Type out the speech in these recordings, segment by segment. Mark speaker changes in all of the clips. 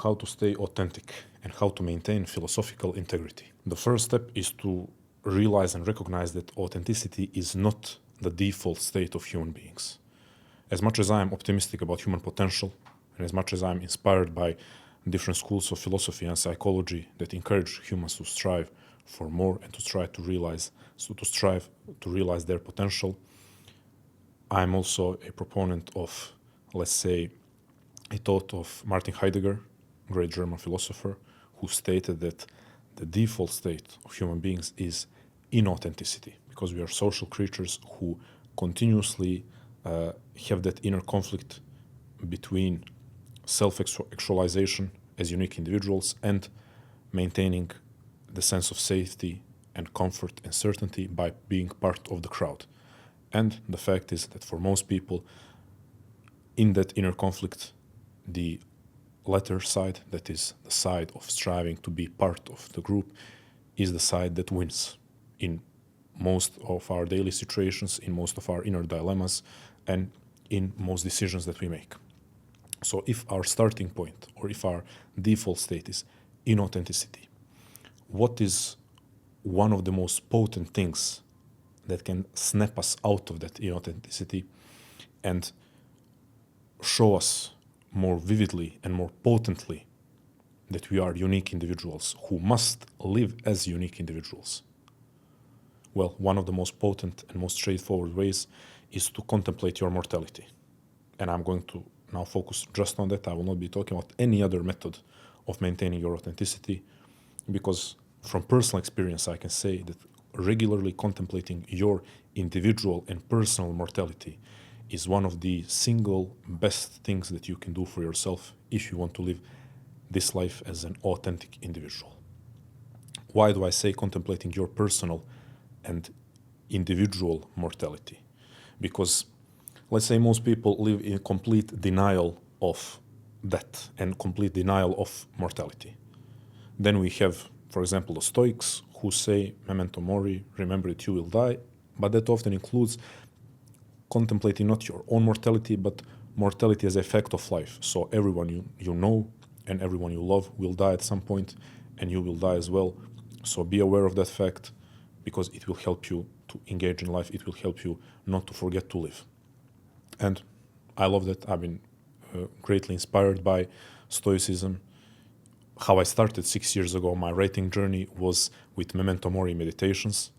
Speaker 1: how to stay authentic and how to maintain philosophical integrity. The first step is to realize and recognize that authenticity is not the default state of human beings. As much as I am optimistic about human potential, and as much as I'm inspired by different schools of philosophy and psychology that encourage humans to strive for more and to strive to realize their potential, I'm also a proponent of, let's say, a thought of Martin Heidegger, great German philosopher, who stated that the default state of human beings is inauthenticity, because we are social creatures who continuously have that inner conflict between self-actualization as unique individuals and maintaining the sense of safety and comfort and certainty by being part of the crowd. And the fact is that for most people, in that inner conflict, the latter side, that is the side of striving to be part of the group, is the side that wins in most of our daily situations, in most of our inner dilemmas, and in most decisions that we make. So if our starting point, or if our default state is inauthenticity, what is one of the most potent things that can snap us out of that inauthenticity and show us more vividly and more potently that we are unique individuals who must live as unique individuals? Well, one of the most potent and most straightforward ways is to contemplate your mortality. And I'm going to now focus just on that. I will not be talking about any other method of maintaining your authenticity, because from personal experience, I can say that regularly contemplating your individual and personal mortality is one of the single best things that you can do for yourself if you want to live this life as an authentic individual. Why do I say contemplating your personal and individual mortality? Because let's say most people live in complete denial of death and complete denial of mortality. Then we have, for example, the Stoics who say, Memento Mori, remember that you will die, but that often includes contemplating not your own mortality, but mortality as a fact of life. So everyone you know and everyone you love will die at some point, and you will die as well. So be aware of that fact, because it will help you to engage in life. It will help you not to forget to live. And I love that. I've been greatly inspired by Stoicism. How I started 6 years ago, my writing journey was with Memento Mori meditations.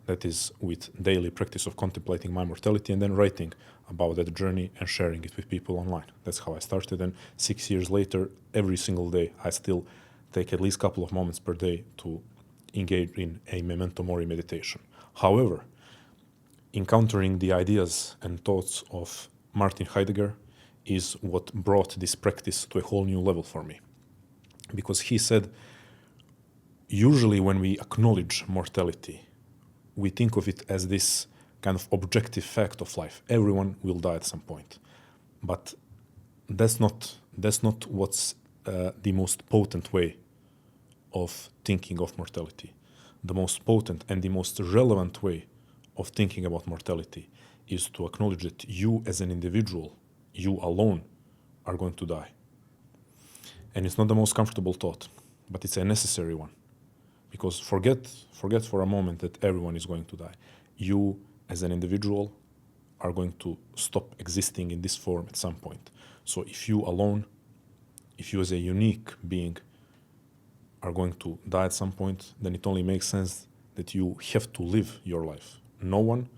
Speaker 1: That is with daily practice of contemplating my mortality and then writing about that journey and sharing it with people online. That's how I started. And 6 years later, every single day, I still take at least a couple of moments per day to engage in a Memento Mori meditation. However, encountering the ideas and thoughts of Martin Heidegger is what brought this practice to a whole new level for me. Because he said, usually when we acknowledge mortality, we think of it as this kind of objective fact of life. Everyone will die at some point. But that's not what's the most potent way of thinking of mortality. The most potent and the most relevant way of thinking about mortality is to acknowledge that you as an individual, you alone, are going to die. And it's not the most comfortable thought, but it's a necessary one. Because forget for a moment that everyone is going to die. You as an individual are going to stop existing in this form at some point. So if you alone, if you as a unique being are going to die at some point, then it only makes sense that you have to live your life. No one,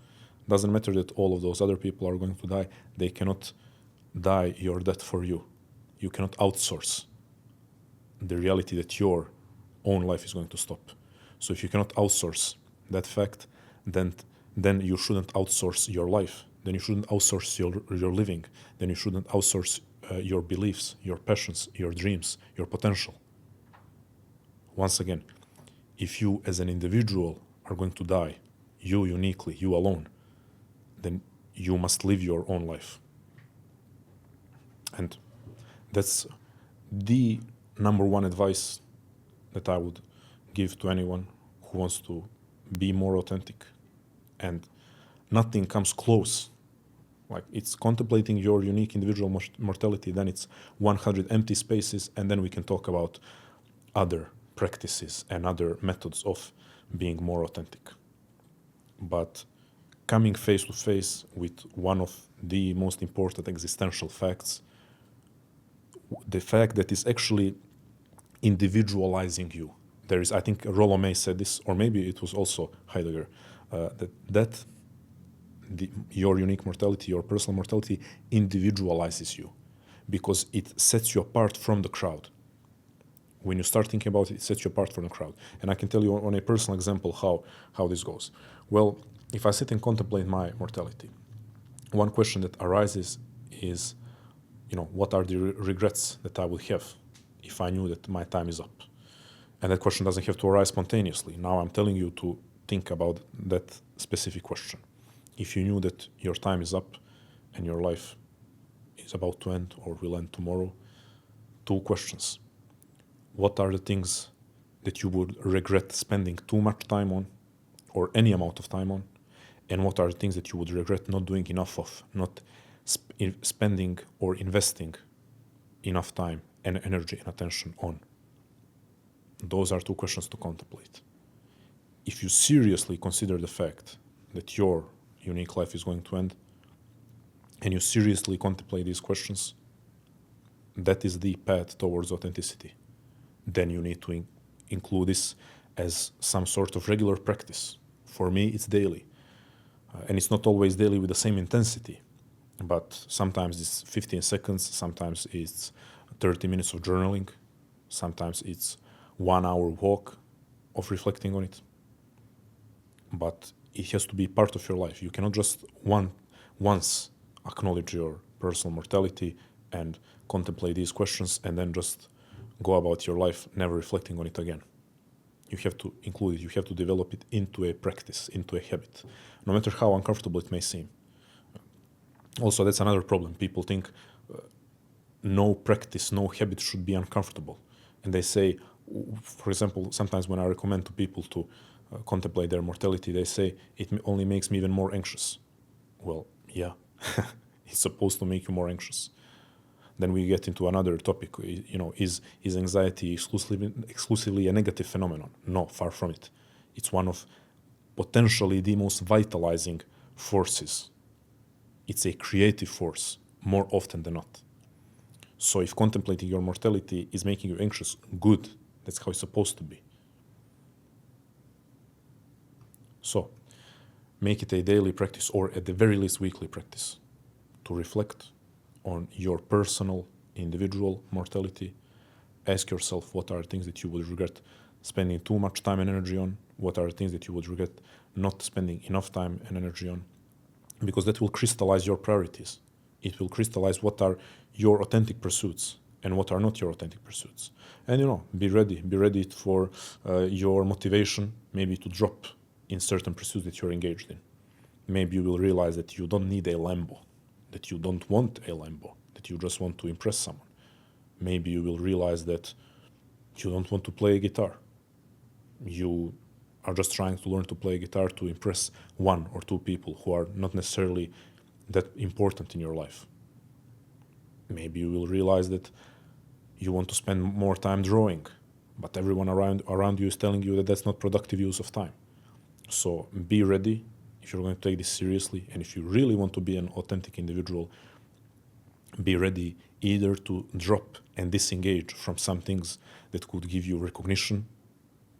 Speaker 1: doesn't matter that all of those other people are going to die, they cannot die your death for you. You cannot outsource the reality that your own life is going to stop. So if you cannot outsource that fact, then you shouldn't outsource your life. Then you shouldn't outsource your living. Then you shouldn't outsource your beliefs, your passions, your dreams, your potential. Once again, if you as an individual are going to die, you uniquely, you alone, then you must live your own life. And that's the number one advice that I would give to anyone who wants to be more authentic. And nothing comes close Like it's contemplating your unique individual mortality, then it's 100 empty spaces, and then we can talk about other practices and other methods of being more authentic. But coming face to face with one of the most important existential facts, the fact that is actually individualizing you. There is, I think Rollo May said this, or maybe it was also Heidegger, that your unique mortality, your personal mortality individualizes you because it sets you apart from the crowd. When you start thinking about it, it sets you apart from the crowd. And I can tell you on a personal example how this goes. Well, if I sit and contemplate my mortality, one question that arises is, what are the regrets that I would have if I knew that my time is up? And that question doesn't have to arise spontaneously. Now I'm telling you to think about that specific question. If you knew that your time is up and your life is about to end or will end tomorrow, 2 questions. What are the things that you would regret spending too much time on or any amount of time on? And what are the things that you would regret not doing enough of, not spending or investing enough time and energy and attention on? Those are 2 questions to contemplate. If you seriously consider the fact that your unique life is going to end, and you seriously contemplate these questions, that is the path towards authenticity. Then you need to include this as some sort of regular practice. For me, it's daily. And it's not always daily with the same intensity, but sometimes it's 15 seconds, sometimes it's 30 minutes of journaling, sometimes it's 1 hour walk of reflecting on it. But it has to be part of your life. You cannot just once acknowledge your personal mortality and contemplate these questions and then just go about your life never reflecting on it again. You have to include it, you have to develop it into a practice, into a habit, no matter how uncomfortable it may seem. Also, that's another problem. People think no practice, no habit should be uncomfortable. And they say, for example, sometimes when I recommend to people to contemplate their mortality, they say, it only makes me even more anxious. Well, yeah, it's supposed to make you more anxious. Then we get into another topic, is anxiety exclusively a negative phenomenon? No, far from it. It's one of potentially the most vitalizing forces. It's a creative force more often than not. So if contemplating your mortality is making you anxious, good. That's how it's supposed to be. So make it a daily practice, or at the very least weekly practice, to reflect on your personal, individual mortality. Ask yourself, what are things that you would regret spending too much time and energy on? What are things that you would regret not spending enough time and energy on? Because that will crystallize your priorities. It will crystallize what are your authentic pursuits and what are not your authentic pursuits. And be ready for your motivation maybe to drop in certain pursuits that you're engaged in. Maybe you will realize that you don't need a Lambo, that you don't want a Lambo, that you just want to impress someone. Maybe you will realize that you don't want to play a guitar. You are just trying to learn to play a guitar to impress 1 or 2 people who are not necessarily that important in your life. Maybe you will realize that you want to spend more time drawing, but everyone around you is telling you that that's not productive use of time. So be ready if you're going to take this seriously, and if you really want to be an authentic individual, be ready either to drop and disengage from some things that could give you recognition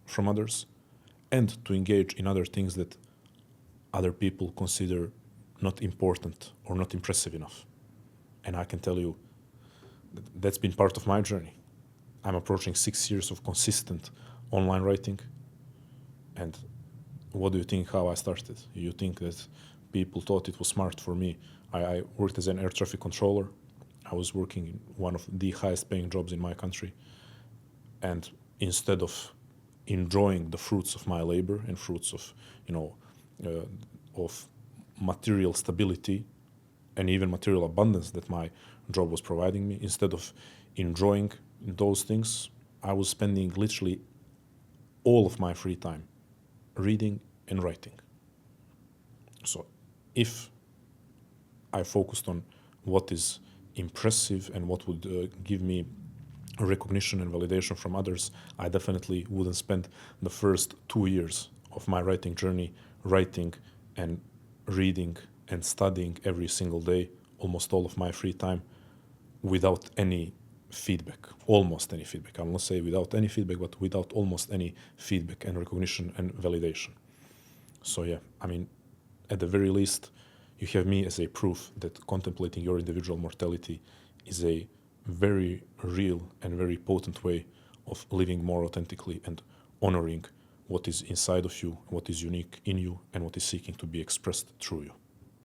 Speaker 1: from others, and to engage in other things that other people consider not important or not impressive enough. And I can tell you that's been part of my journey. I'm approaching 6 years of consistent online writing. And what do you think how I started? You think that people thought it was smart for me? I worked as an air traffic controller. I was working in one of the highest paying jobs in my country. And instead of enjoying the fruits of my labor and fruits of, of material stability and even material abundance that my job was providing me, instead of enjoying those things, I was spending literally all of my free time reading and writing. So if I focused on what is impressive and what would give me recognition and validation from others, I definitely wouldn't spend the first 2 years of my writing journey writing and reading and studying every single day, almost all of my free time, without any feedback, almost any feedback. I will not say without any feedback, but without almost any feedback and recognition and validation. So yeah, I mean, at the very least, you have me as a proof that contemplating your individual mortality is a very real and very potent way of living more authentically and honoring what is inside of you, what is unique in you, and what is seeking to be expressed through you.